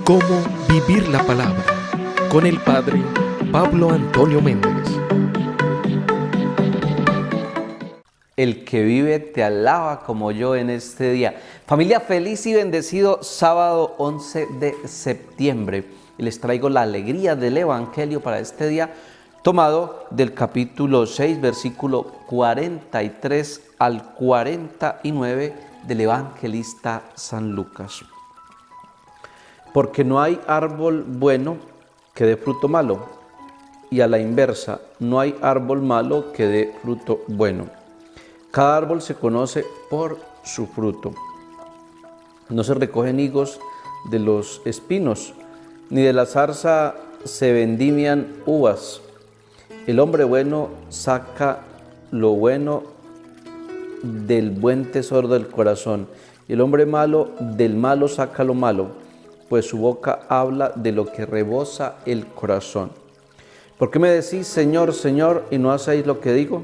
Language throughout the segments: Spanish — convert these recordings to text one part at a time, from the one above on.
Cómo vivir la palabra con el Padre Pablo Antonio Méndez. El que vive te alaba como yo en este día. Familia, feliz y bendecido sábado 11 de septiembre. Y les traigo la alegría del Evangelio para este día, tomado del capítulo 6, versículo 43 al 49 del evangelista San Lucas. Porque no hay árbol bueno que dé fruto malo, y a la inversa, no hay árbol malo que dé fruto bueno. Cada árbol se conoce por su fruto. No se recogen higos de los espinos, ni de la zarza se vendimian uvas. El hombre bueno saca lo bueno del buen tesoro del corazón, y el hombre malo del malo saca lo malo, pues su boca habla de lo que rebosa el corazón. ¿Por qué me decís, Señor, Señor, y no hacéis lo que digo?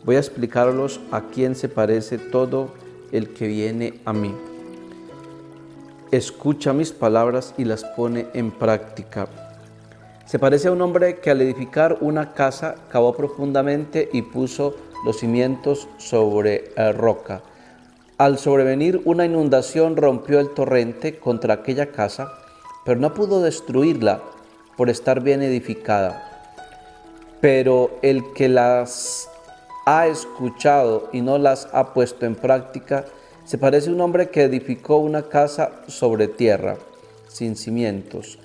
Voy a explicaros a quién se parece todo el que viene a mí. Escucha mis palabras y las pone en práctica. Se parece a un hombre que al edificar una casa cavó profundamente y puso los cimientos sobre roca. Al sobrevenir una inundación rompió el torrente contra aquella casa, pero no pudo destruirla por estar bien edificada. Pero el que las ha escuchado y no las ha puesto en práctica, se parece a un hombre que edificó una casa sobre tierra, sin cimientos,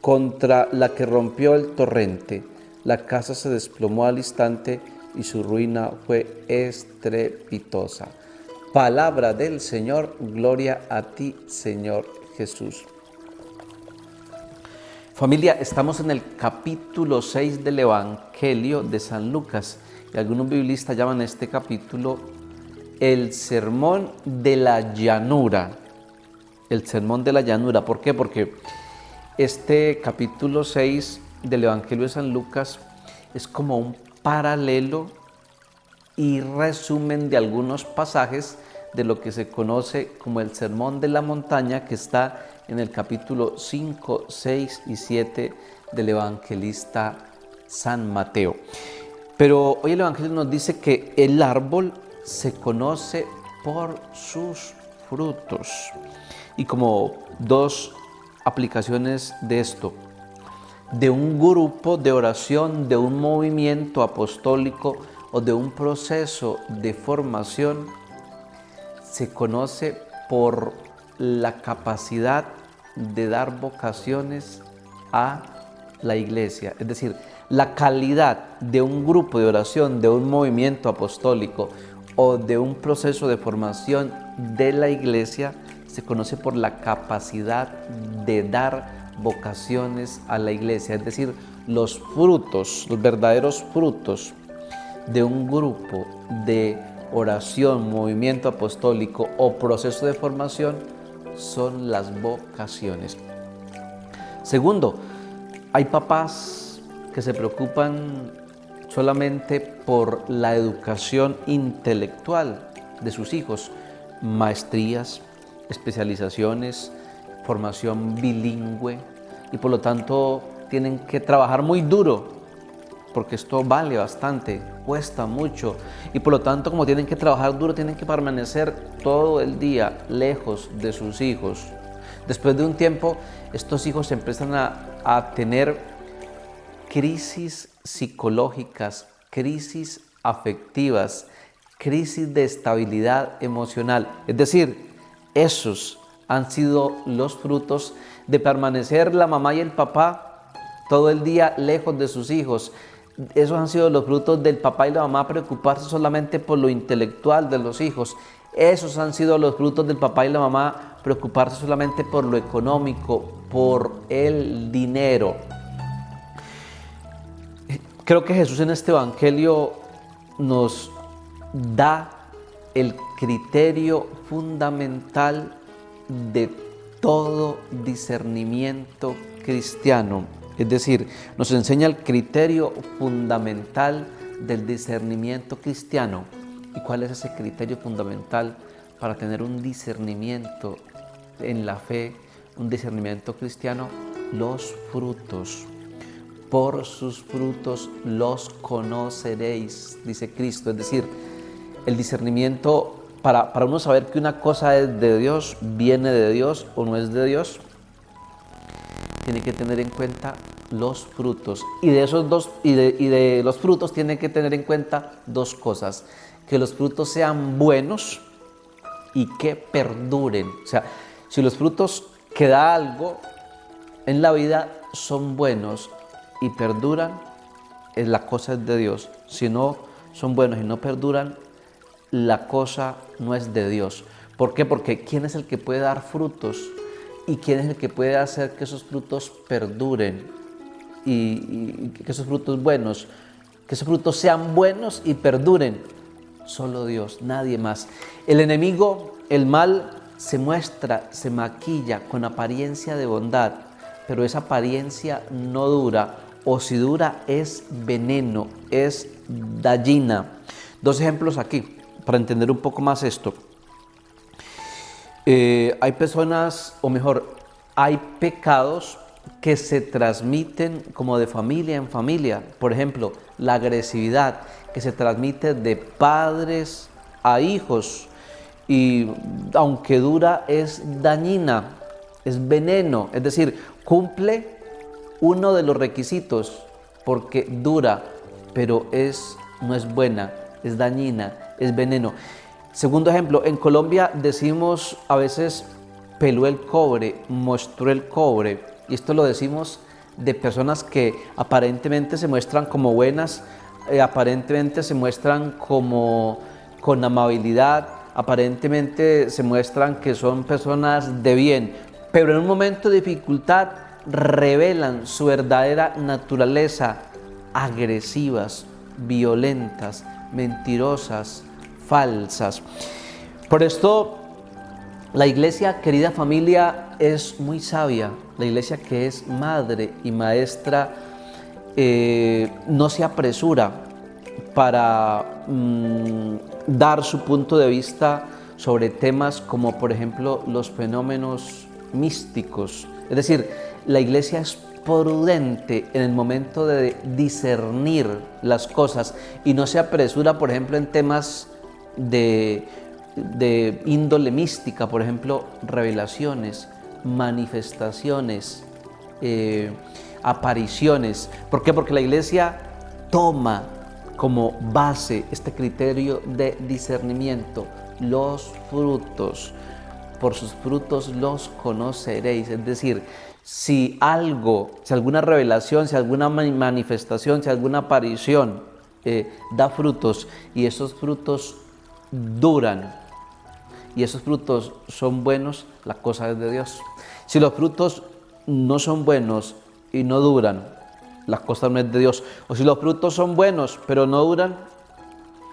contra la que rompió el torrente. La casa se desplomó al instante y su ruina fue estrepitosa. Palabra del Señor, gloria a ti, Señor Jesús. Familia, estamos en el capítulo 6 del Evangelio de San Lucas. Y algunos biblistas llaman este capítulo el Sermón de la Llanura. El Sermón de la Llanura. ¿Por qué? Porque este capítulo 6 del Evangelio de San Lucas es como un paralelo y resumen de algunos pasajes de lo que se conoce como el Sermón de la Montaña, que está en el capítulo 5, 6 y 7 del evangelista San Mateo. Pero hoy el Evangelio nos dice que el árbol se conoce por sus frutos. Y como dos aplicaciones de esto: de un grupo de oración, de un movimiento apostólico o de un proceso de formación, se conoce por la capacidad de dar vocaciones a la iglesia. Es decir, la calidad de un grupo de oración, de un movimiento apostólico o de un proceso de formación de la iglesia se conoce por la capacidad de dar vocaciones a la iglesia. Es decir, los frutos, los verdaderos frutos de un grupo de oración, movimiento apostólico o proceso de formación son las vocaciones. Segundo, hay papás que se preocupan solamente por la educación intelectual de sus hijos, maestrías, especializaciones, formación bilingüe, y por lo tanto tienen que trabajar muy duro porque esto vale bastante, cuesta mucho, y por lo tanto, como tienen que trabajar duro, tienen que permanecer todo el día lejos de sus hijos. Después de un tiempo, estos hijos empiezan a tener crisis psicológicas, crisis afectivas, crisis de estabilidad emocional. Es decir, esos han sido los frutos de permanecer la mamá y el papá todo el día lejos de sus hijos. Esos han sido los frutos del papá y la mamá preocuparse solamente por lo intelectual de los hijos. Esos han sido los frutos del papá y la mamá preocuparse solamente por lo económico, por el dinero. Creo que Jesús en este evangelio nos da el criterio fundamental de todo discernimiento cristiano. Es decir, nos enseña el criterio fundamental del discernimiento cristiano. ¿Y cuál es ese criterio fundamental para tener un discernimiento en la fe, un discernimiento cristiano? Los frutos. Por sus frutos los conoceréis, dice Cristo. Es decir, el discernimiento, para uno saber que una cosa es de Dios, viene de Dios o no es de Dios, tiene que tener en cuenta los frutos. Y de esos dos, y de los frutos tiene que tener en cuenta dos cosas: que los frutos sean buenos y que perduren. O sea, si los frutos que da algo en la vida son buenos y perduran, la cosa es de Dios. Si no son buenos y no perduran, la cosa no es de Dios. ¿Por qué? Porque ¿quién es el que puede dar frutos? ¿Y quién es el que puede hacer que esos frutos perduren? Y que esos frutos buenos, que esos frutos sean buenos y perduren. Solo Dios, nadie más. El enemigo, el mal, se muestra, se maquilla con apariencia de bondad, pero esa apariencia no dura, o si dura es veneno, es dañina. Dos ejemplos aquí, para entender un poco más esto. Hay personas, o mejor, hay pecados que se transmiten como de familia en familia. Por ejemplo, la agresividad, que se transmite de padres a hijos, y aunque dura es dañina, es veneno, es decir, cumple uno de los requisitos porque dura, pero no es buena, es dañina, es veneno. Segundo ejemplo, en Colombia decimos a veces peló el cobre, mostró el cobre, y esto lo decimos de personas que aparentemente se muestran como buenas, aparentemente se muestran como con amabilidad, aparentemente se muestran que son personas de bien, pero en un momento de dificultad revelan su verdadera naturaleza: agresivas, violentas, mentirosas, falsas. Por esto, la iglesia, querida familia, es muy sabia. La iglesia, que es madre y maestra, no se apresura para dar su punto de vista sobre temas como, por ejemplo, los fenómenos místicos. Es decir, la iglesia es prudente en el momento de discernir las cosas y no se apresura, por ejemplo, en temas de índole mística, por ejemplo, revelaciones, manifestaciones, apariciones. ¿Por qué? Porque la iglesia toma como base este criterio de discernimiento: los frutos. Por sus frutos los conoceréis. Es decir, si alguna revelación, si alguna manifestación, si alguna aparición da frutos, y esos frutos duran, y esos frutos son buenos, la cosa es de Dios. Si los frutos no son buenos y no duran, la cosa no es de Dios. O si los frutos son buenos pero no duran,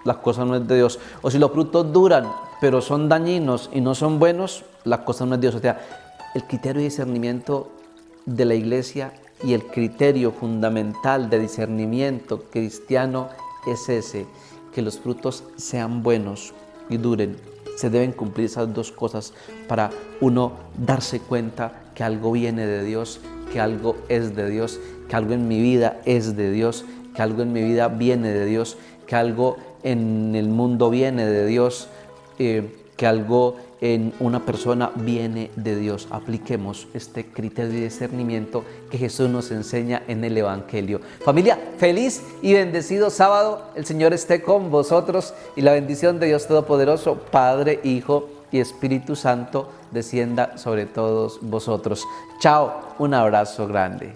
la cosa no es de Dios. O si los frutos duran pero son dañinos y no son buenos, la cosa no es de Dios. O sea, el criterio de discernimiento de la iglesia y el criterio fundamental de discernimiento cristiano es ese: que los frutos sean buenos y duren. Se deben cumplir esas dos cosas para uno darse cuenta que algo viene de Dios, que algo es de Dios, que algo en mi vida es de Dios, que algo en mi vida viene de Dios, que algo en el mundo viene de Dios, que algo en una persona viene de Dios. Apliquemos este criterio de discernimiento que Jesús nos enseña en el Evangelio. Familia, feliz y bendecido sábado. El Señor esté con vosotros y la bendición de Dios Todopoderoso, Padre, Hijo y Espíritu Santo, descienda sobre todos vosotros. Chao, un abrazo grande.